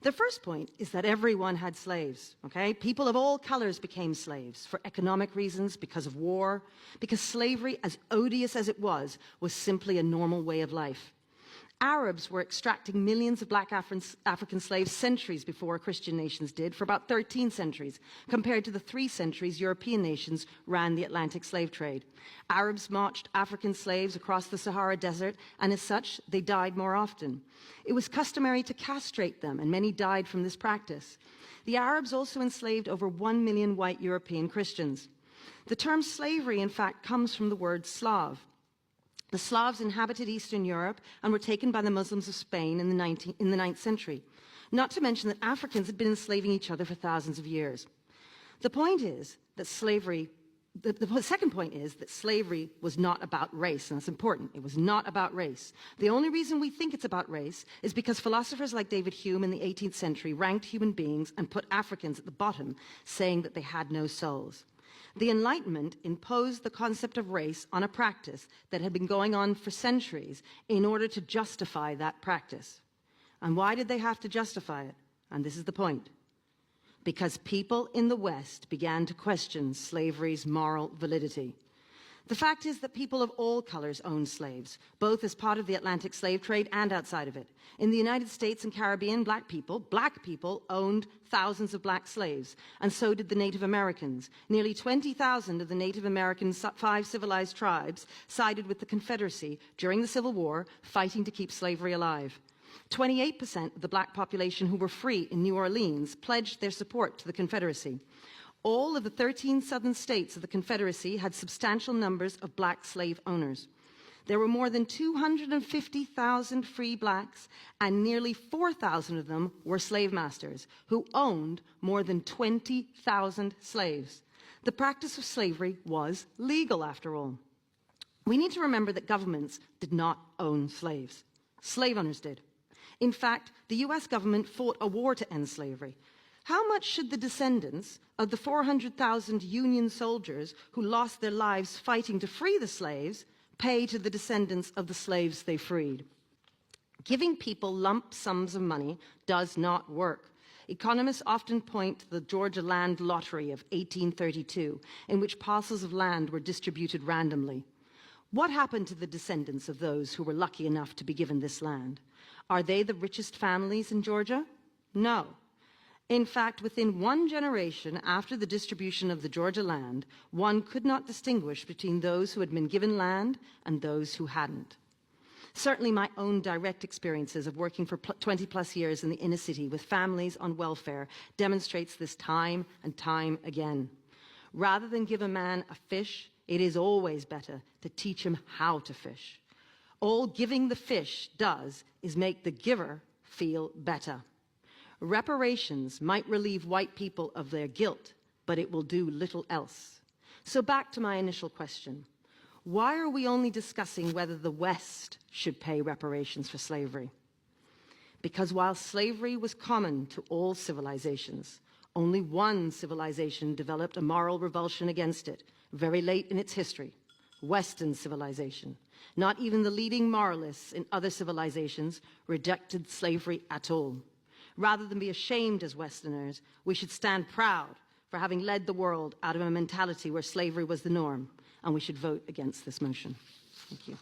The first point is that everyone had slaves, okay? People of all colors became slaves for economic reasons, because of war, because slavery, as odious as it was simply a normal way of life. Arabs were extracting millions of black African slaves centuries before Christian nations did, for about 13 centuries, compared to the 3 centuries European nations ran the Atlantic slave trade. Arabs marched African slaves across the Sahara Desert, and as such, they died more often. It was customary to castrate them, and many died from this practice. The Arabs also enslaved over 1 million white European Christians. The term slavery, in fact, comes from the word Slav. The Slavs inhabited Eastern Europe and were taken by the Muslims of Spain in the 9th century. Not to mention that Africans had been enslaving each other for thousands of years. The point is that slavery, the second point is that slavery was not about race, and that's important. It was not about race. The only reason we think it's about race is because philosophers like David Hume in the 18th century ranked human beings and put Africans at the bottom, saying that they had no souls. The Enlightenment imposed the concept of race on a practice that had been going on for centuries in order to justify that practice. And why did they have to justify it? And this is the point. Because people in the West began to question slavery's moral validity. The fact is that people of all colors owned slaves, both as part of the Atlantic slave trade and outside of it. In the United States and Caribbean, black people owned thousands of black slaves, and so did the Native Americans. Nearly 20,000 of the Native American 5 civilized tribes sided with the Confederacy during the Civil War, fighting to keep slavery alive. 28% of the black population who were free in New Orleans pledged their support to the Confederacy. All of the 13 southern states of the Confederacy had substantial numbers of black slave owners. There were more than 250,000 free blacks, and nearly 4,000 of them were slave masters, who owned more than 20,000 slaves. The practice of slavery was legal, after all. We need to remember that governments did not own slaves. Slave owners did. In fact, the US government fought a war to end slavery. How much should the descendants of the 400,000 Union soldiers who lost their lives fighting to free the slaves pay to the descendants of the slaves they freed? Giving people lump sums of money does not work. Economists often point to the Georgia Land Lottery of 1832, in which parcels of land were distributed randomly. What happened to the descendants of those who were lucky enough to be given this land? Are they the richest families in Georgia? No. In fact, within one generation after the distribution of the Georgia land, one could not distinguish between those who had been given land and those who hadn't. Certainly my own direct experiences of working for 20 plus years in the inner city with families on welfare demonstrates this time and time again. Rather than give a man a fish, it is always better to teach him how to fish. All giving the fish does is make the giver feel better. Reparations might relieve white people of their guilt, but it will do little else. So back to my initial question. Why are we only discussing whether the West should pay reparations for slavery? Because while slavery was common to all civilizations, only one civilization developed a moral revulsion against it, very late in its history, Western civilization. Not even the leading moralists in other civilizations rejected slavery at all. Rather than be ashamed as Westerners, we should stand proud for having led the world out of a mentality where slavery was the norm, and we should vote against this motion. Thank you.